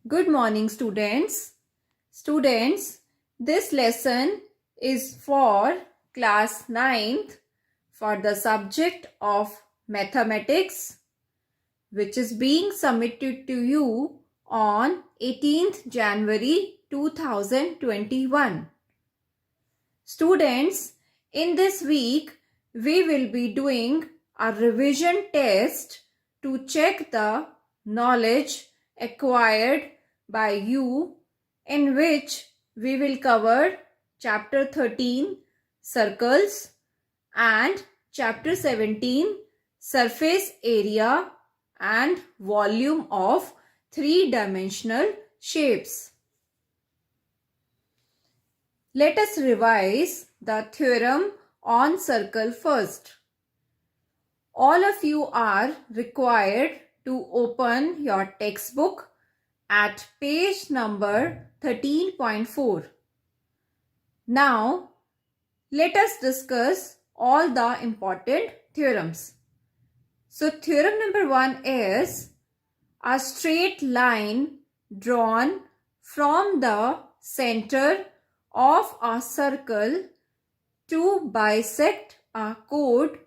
Good morning, students. Students, this lesson is for class 9th for the subject of mathematics, which is being submitted to you on 18th January 2021. Students, in this week, we will be doing a revision test to check the knowledge acquired by you, in which we will cover chapter 13 circles and chapter 17 surface area and volume of three-dimensional shapes. Let us revise the theorem on circle first. All of you are required to open your textbook at page number 13.4. Now, let us discuss all the important theorems. So, theorem number 1 is a straight line drawn from the center of a circle to bisect a chord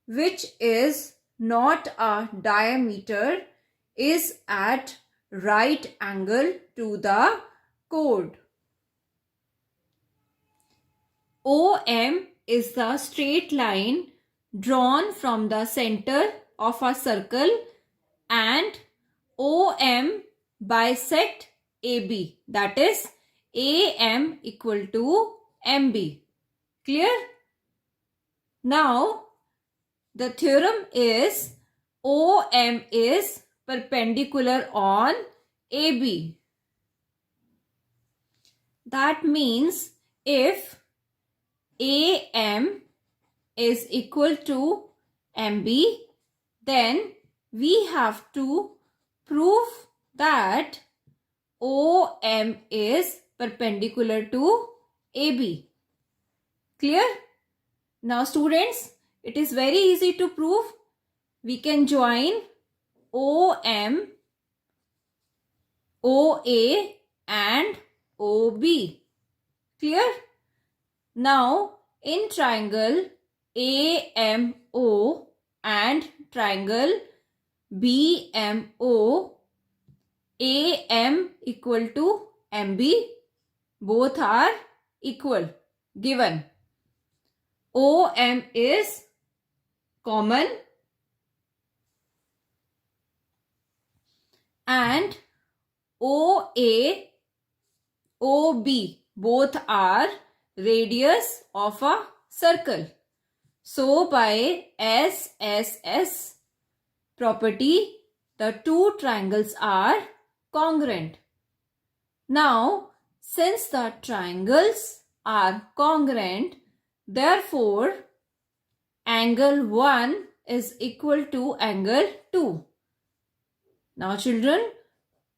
which is not a diameter is at right angle to the chord. OM is the straight line drawn from the center of a circle and OM bisect AB, that is AM equal to MB. Clear? Now, the theorem is OM is perpendicular on AB. That means if AM is equal to MB, then we have to prove that OM is perpendicular to AB. Clear? Now students, it is very easy to prove. We can join OM, OA and OB. Clear? Now in triangle AMO and triangle BMO, AM equal to MB, both are equal, given. OM is common and OA, OB, both are radius of a circle. So by SSS property, the two triangles are congruent. Now, since the triangles are congruent, therefore, angle 1 is equal to angle 2. Now children,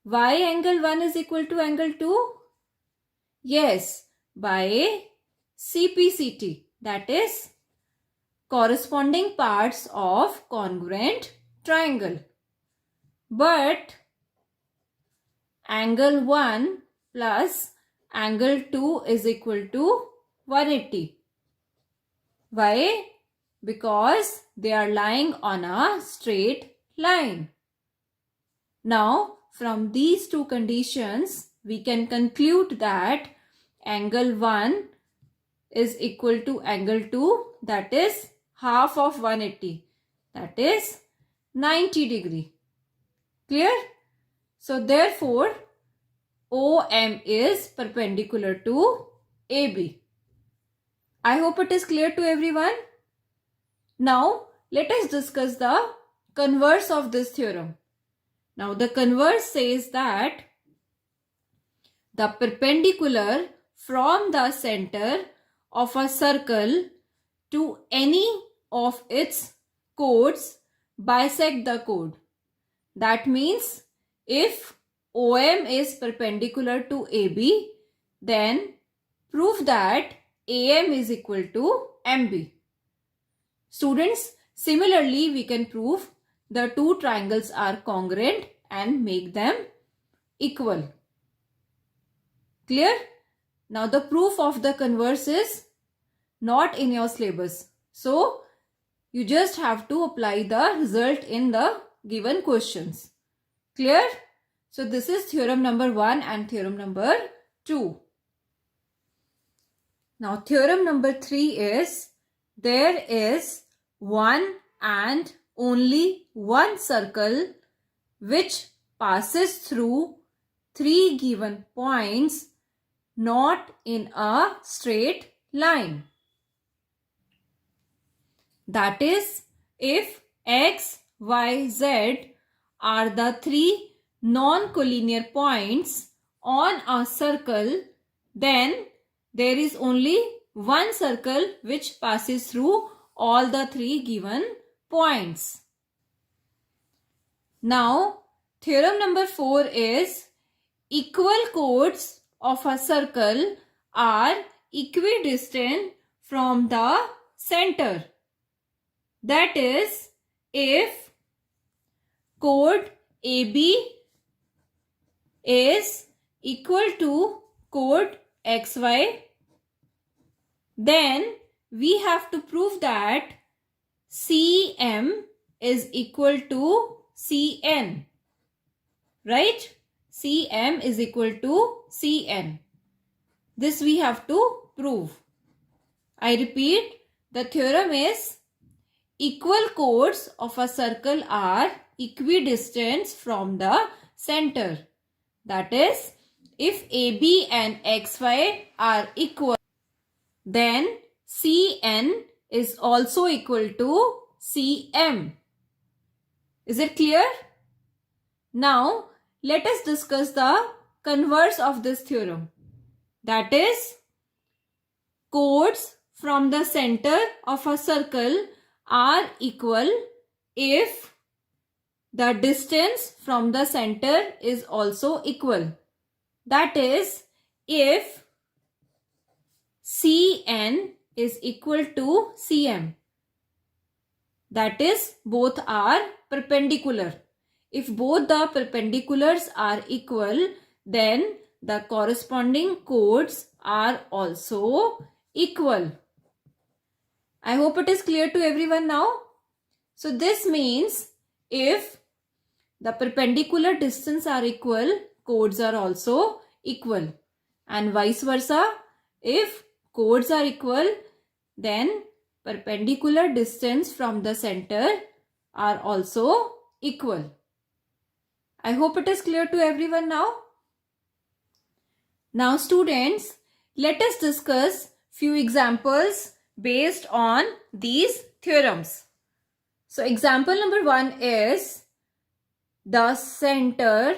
why angle 1 is equal to angle 2? Yes, by CPCT, that is corresponding parts of congruent triangle. But angle 1 plus angle 2 is equal to 180. Why? Because they are lying on a straight line. Now, from these two conditions, we can conclude that angle 1 is equal to angle 2, that is half of 180, that is 90 degree. Clear? So, therefore, OM is perpendicular to AB. I hope it is clear to everyone. Now, let us discuss the converse of this theorem. Now, the converse says that the perpendicular from the center of a circle to any of its chords bisect the chord. That means if OM is perpendicular to AB, then prove that AM is equal to MB. Students, similarly we can prove the two triangles are congruent and make them equal. Clear? Now the proof of the converse is not in your syllabus. So you just have to apply the result in the given questions. Clear? So this is theorem number 1 and theorem number 2. Now theorem number 3 is there is one and only one circle which passes through 3 given points not in a straight line. That is, if x, y, z are the 3 non-collinear points on a circle, then there is only one circle which passes through all the 3 given points. Now, theorem number 4 is equal chords of a circle are equidistant from the center. That is, if chord AB is equal to chord XY, then we have to prove that CM is equal to CN. Right? CM is equal to CN. This we have to prove. I repeat, the theorem is equal chords of a circle are equidistant from the center. That is, if AB and XY are equal, then CN is also equal to CM. Is it clear? Now, let us discuss the converse of this theorem. That is, chords from the center of a circle are equal if the distance from the center is also equal. That is, if CN is equal to CM. That is, both are perpendicular. If both the perpendiculars are equal, then the corresponding chords are also equal. I hope it is clear to everyone now. So this means if the perpendicular distance are equal, chords are also equal. And vice versa, if chords are equal, then perpendicular distance from the center are also equal. I hope it is clear to everyone now. Now students, let us discuss few examples based on these theorems. So example number 1 is the center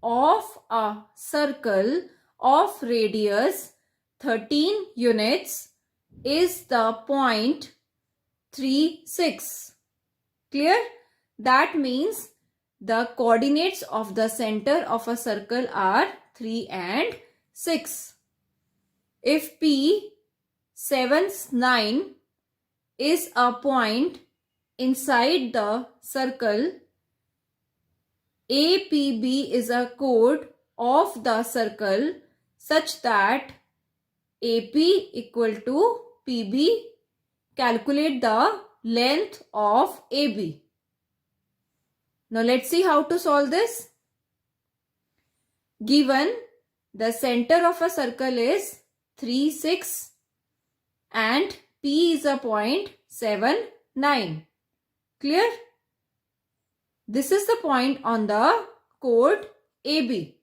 of a circle of radius 13 units is the point 3, 6. Clear? That means the coordinates of the center of a circle are 3 and 6. If P 7, 9 is a point inside the circle, APB is a chord of the circle such that AP equal to PB. Calculate the length of AB. Now let's see how to solve this. Given the center of a circle is 3, 6 and P is a point 7, 9. Clear? This is the point on the chord AB.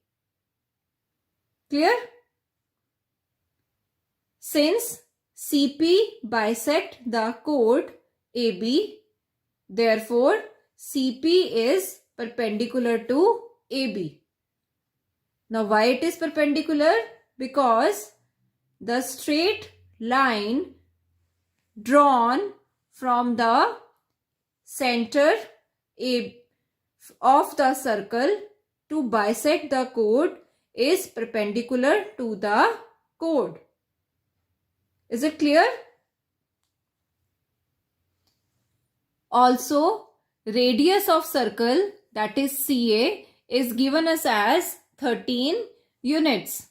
Clear? Since CP bisect the chord AB, therefore CP is perpendicular to AB. Now why it is perpendicular? Because the straight line drawn from the center of the circle to bisect the chord is perpendicular to the chord. Is it clear? Also, radius of circle, that is CA, is given us as 13 units.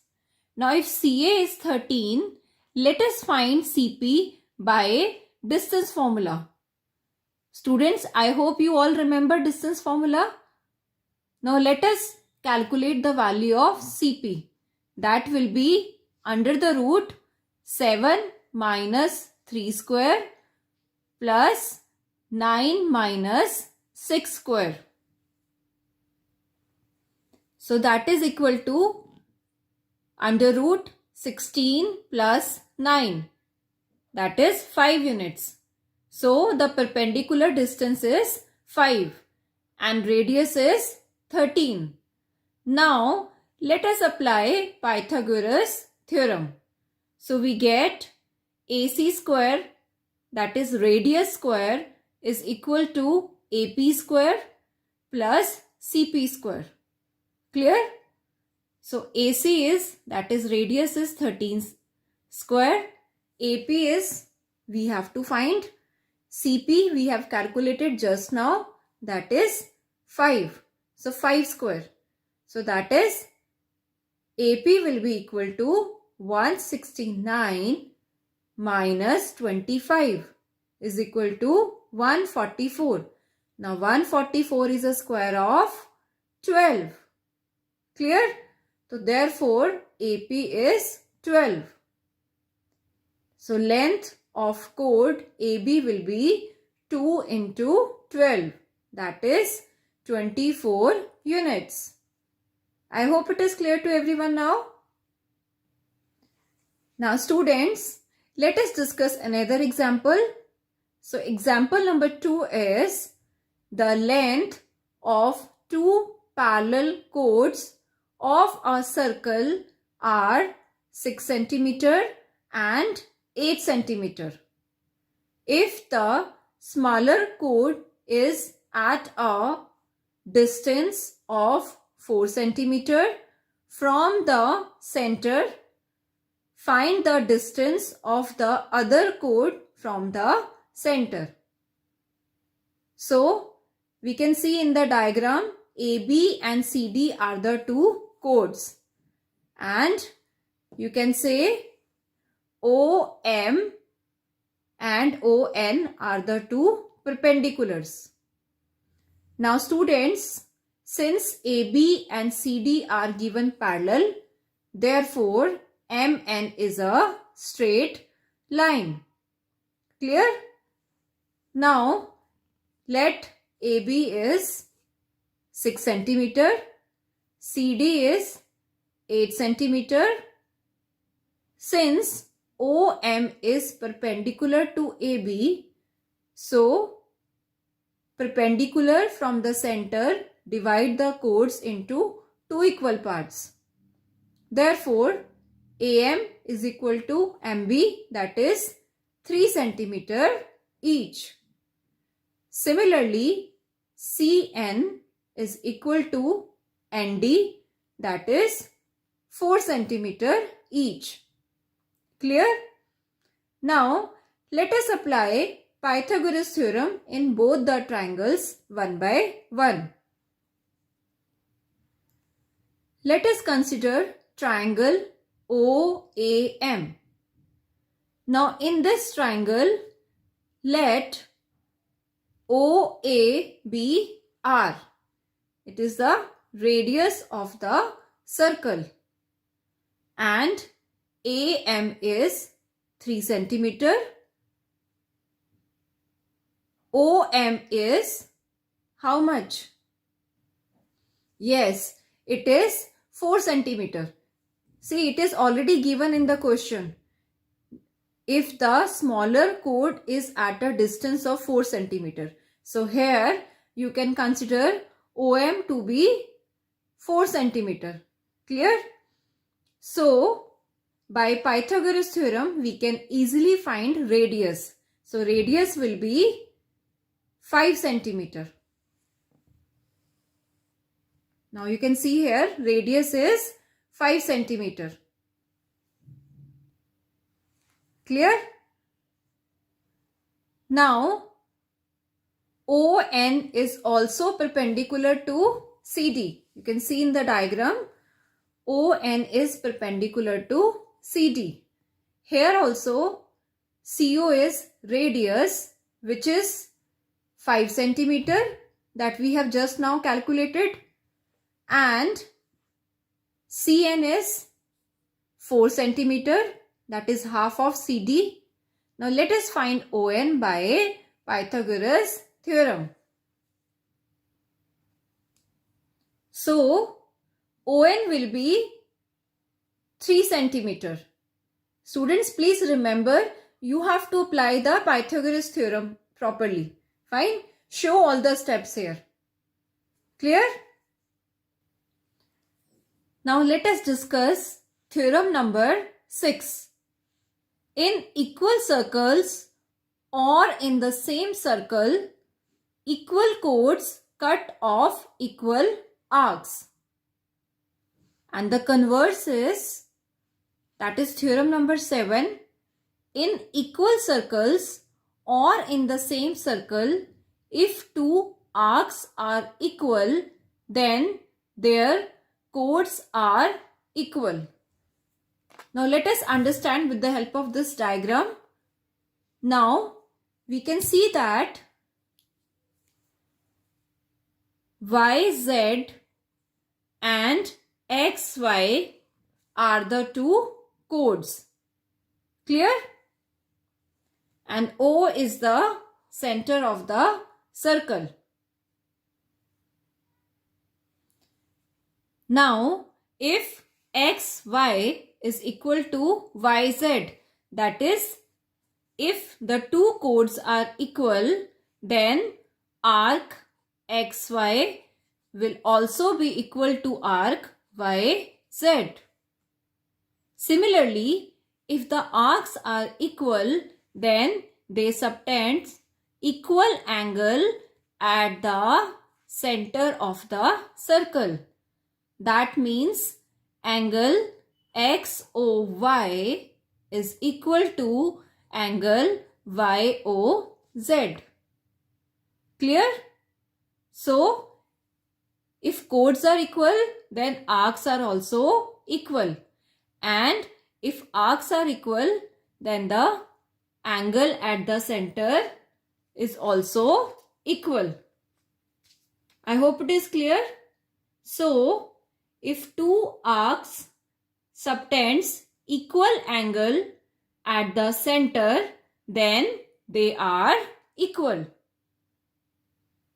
Now if CA is 13, let us find CP by distance formula. Students, I hope you all remember distance formula. Now let us calculate the value of CP. That will be under the root 7 minus 3 square plus 9 minus 6 square. So that is equal to under root 16 plus 9. That is 5 units. So the perpendicular distance is 5 and radius is 13. Now let us apply Pythagoras theorem. So we get AC square, that is radius square, is equal to AP square plus CP square. Clear? So AC is, that is radius is 13 square. AP is, we have to find. CP we have calculated just now, that is 5. So 5 square. So that is AP will be equal to 169 minus 25 is equal to 144. Now 144 is a square of 12. Clear? So therefore AP is 12. So length of chord AB will be 2 into 12. That is 24 units. I hope it is clear to everyone now. Now students, let us discuss another example. So example number 2 is the length of two parallel chords of a circle are 6 cm and 8 cm. If the smaller chord is at a distance of 4 cm from the center, find the distance of the other chord from the center. So we can see in the diagram AB and CD are the two chords, and you can say OM and ON are the two perpendiculars. Now students, since AB and CD are given parallel, therefore MN is a straight line. Clear? Now let AB is 6 cm, CD is 8 cm. Since OM is perpendicular to AB, so perpendicular from the center divide the chords into two equal parts. Therefore, AM is equal to MB, that is 3 cm each. Similarly, CN is equal to ND, that is 4 cm each. Clear? Now, let us apply Pythagoras theorem in both the triangles one by one. Let us consider triangle OAM. Now, in this triangle, let OA be R. It is the radius of the circle, and AM is 3 cm. OM is how much? Yes, it is 4 cm. See, it is already given in the question. If the smaller chord is at a distance of 4 cm. So here you can consider OM to be 4 cm. Clear? So by Pythagoras theorem we can easily find radius. So radius will be 5 cm. Now you can see here radius is 5 cm. Clear? Now ON is also perpendicular to CD. You can see in the diagram ON is perpendicular to CD. Here also CO is radius, which is 5 centimeter that we have just now calculated, and CN is 4 centimeter, that is half of CD. Now let us find ON by Pythagoras theorem. So ON will be 3 centimeter. Students, please remember, you have to apply the Pythagoras theorem properly. Fine? Show all the steps here. Clear? Now let us discuss theorem number 6. In equal circles or in the same circle, equal chords cut off equal arcs. And the converse is, that is theorem number 7. In equal circles or in the same circle, if two arcs are equal, then their chords are equal. Now let us understand with the help of this diagram. Now we can see that YZ and XY are the two chords. Clear? And O is the center of the circle. Now, if XY is equal to YZ, that is, if the two chords are equal, then arc XY will also be equal to arc YZ. Similarly, if the arcs are equal, then they subtend equal angle at the center of the circle. That means angle XOY is equal to angle YOZ. Clear? So, if chords are equal, then arcs are also equal. And if arcs are equal, then the angle at the center is also equal. I hope it is clear. So, if two arcs subtends equal angle at the center, then they are equal.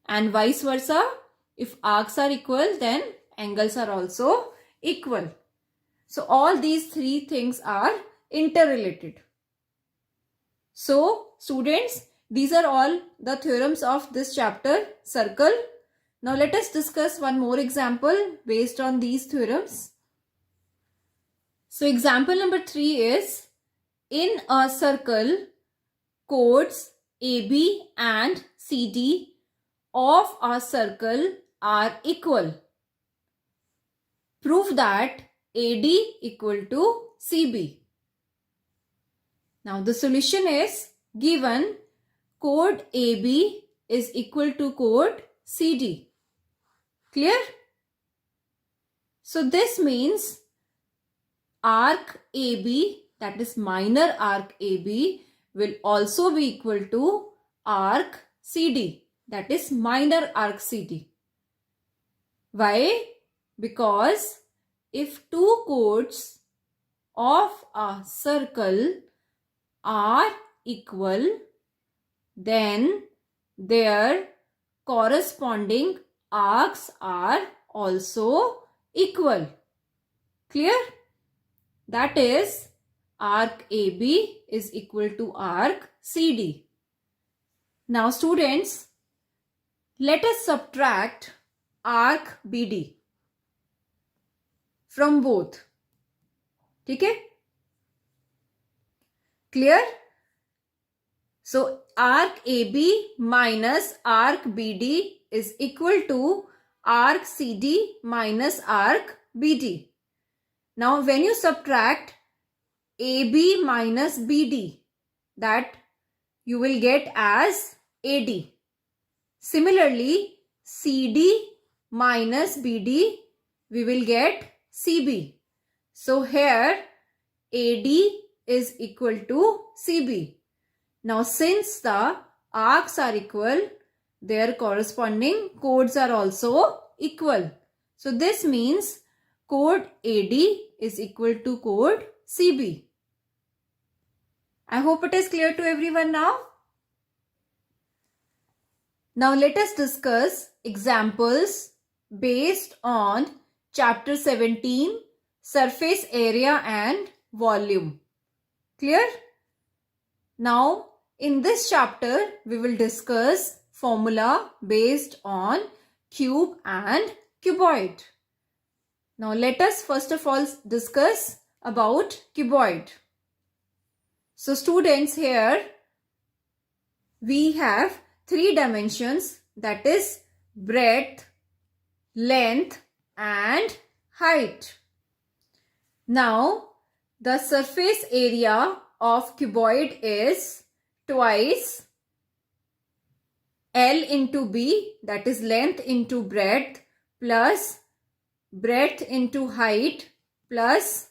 And vice versa, if arcs are equal, then angles are also equal. So all these three things are interrelated. So students, these are all the theorems of this chapter, circle. Now let us discuss one more example based on these theorems. So example number 3 is, in a circle, chords AB and CD of a circle are equal. Prove that AD equal to CB. Now the solution is given chord AB is equal to chord CD. Clear? So this means arc AB, that is minor arc AB, will also be equal to arc CD, that is minor arc CD. Why? Because if two chords of a circle are equal, then their corresponding arcs are also equal. Clear? That is, arc AB is equal to arc CD. Now students, let us subtract arc BD from both. Okay? Clear? So arc AB minus arc BD is equal to arc CD minus arc BD. Now when you subtract AB minus BD, that you will get as AD. Similarly, CD minus BD, we will get CB. So here AD is equal to CB. Now since the arcs are equal, their corresponding chords are also equal. So this means chord AD is equal to chord CB. I hope it is clear to everyone now. Now let us discuss examples based on chapter 17, surface area and volume. Clear? Now in this chapter we will discuss formula based on cube and cuboid. Now let us first of all discuss about cuboid. So students, here we have three dimensions, that is breadth, length and height. Now the surface area of cuboid is twice L into B, that is length into breadth, plus breadth into height, plus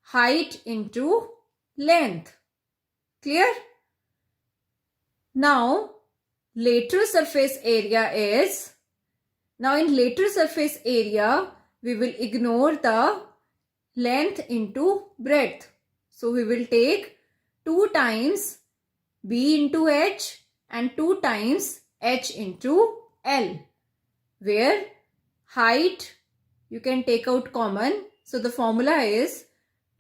height into length. Clear? Now lateral surface area is, now in lateral surface area we will ignore the length into breadth. So we will take 2 times B into H and 2 times H into L, where height you can take out common. So the formula is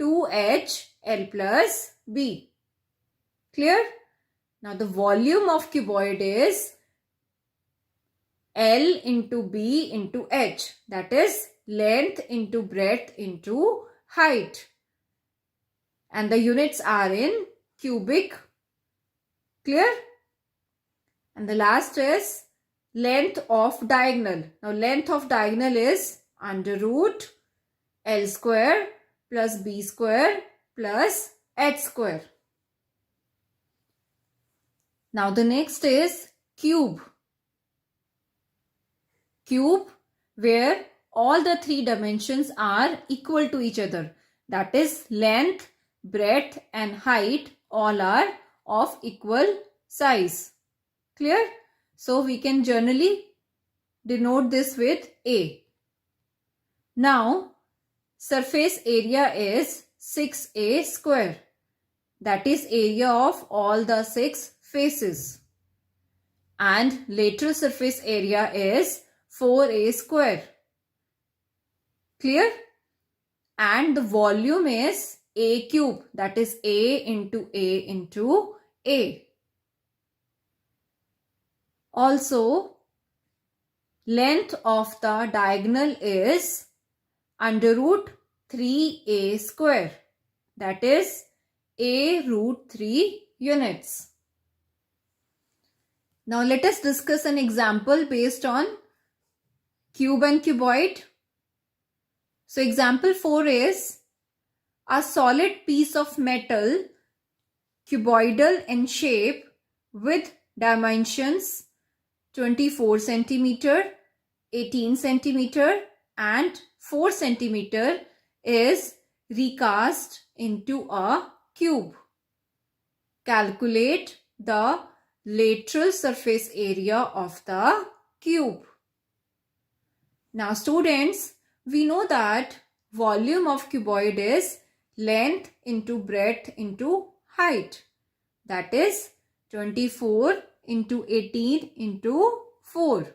2H L plus B. Clear? Now the volume of cuboid is L into B into H, that is length into breadth into height, and the units are in cubic. Clear? And the last is length of diagonal. Now length of diagonal is under root L square plus B square plus H square. Now the next is cube. Cube where all the three dimensions are equal to each other. That is length, breadth and height all are of equal size. Clear? So we can generally denote this with A. Now surface area is 6A square. That is area of all the 6 faces. And lateral surface area is 4A square. Clear? And the volume is A cube. That is A into A into A. Also, length of the diagonal is under root 3A square. That is A root 3 units. Now let us discuss an example based on cube and cuboid. So example 4 is a solid piece of metal, cuboidal in shape with dimensions 24 centimeter, 18 centimeter and 4 centimeter is recast into a cube. Calculate the lateral surface area of the cube. Now students, we know that volume of cuboid is length into breadth into height. That is 24 into 18 into 4.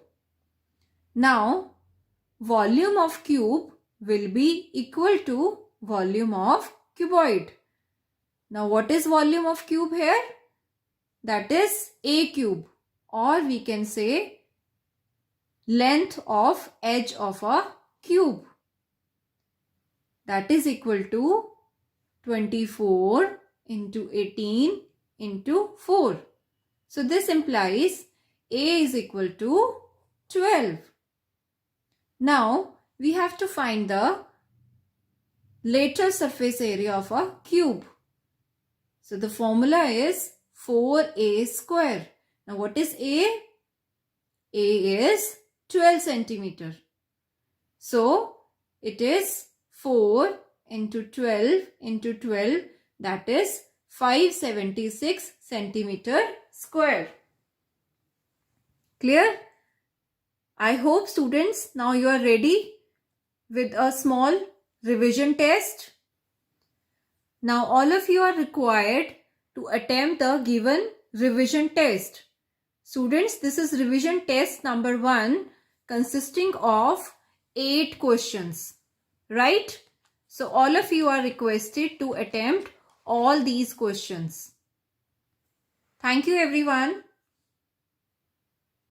Now volume of cube will be equal to volume of cuboid. Now what is volume of cube here? That is A cube, or we can say length of edge of a cube. That is equal to 24 into 18 into 4. So this implies A is equal to 12. Now we have to find the lateral surface area of a cube. So the formula is 4A square. Now what is A? A is 12 centimeter. So it is 4 into 12 into 12, that is 576 centimeter square. Clear? I hope students now you are ready with a small revision test. Now all of you are required to attempt the given revision test. Students, this is revision test number 1 consisting of 8 questions. Right? So all of you are requested to attempt all these questions. Thank you everyone.